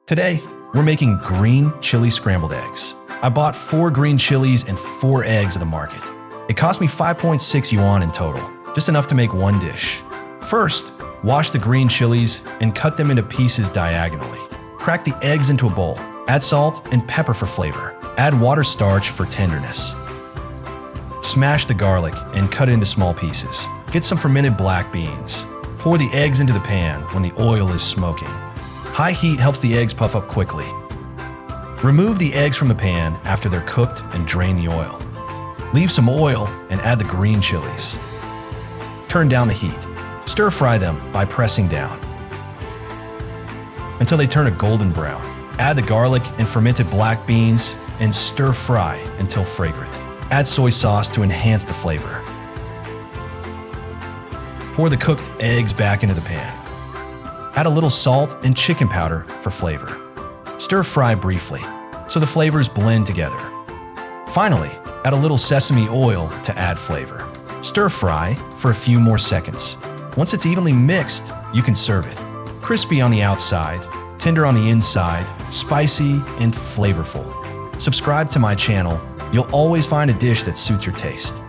Today, we're making green chili scrambled eggs. I bought 4 green chilies and 4 eggs at the market. It cost me 5.6 yuan in total, just enough to make one dish. First, wash the green chilies and cut them into pieces diagonally. Crack the eggs into a bowl. Add salt and pepper for flavor. Add water starch for tenderness. Smash the garlic and cut it into small pieces. Get some fermented black beans. Pour the eggs into the pan when the oil is smoking. High heat helps the eggs puff up quickly. Remove the eggs from the pan after they're cooked and drain the oil. Leave some oil and add the green chilies. Turn down the heat. Stir fry them by pressing down until they turn a golden brown. Add the garlic and fermented black beans and stir fry until fragrant. Add soy sauce to enhance the flavor. Pour the cooked eggs back into the pan. Add a little salt and chicken powder for flavor. Stir fry briefly so the flavors blend together. Finally, add a little sesame oil to add flavor. Stir fry for a few more seconds. Once it's evenly mixed, you can serve it. Crispy on the outside, tender on the inside, spicy and flavorful. Subscribe to my channel. You'll always find a dish that suits your taste.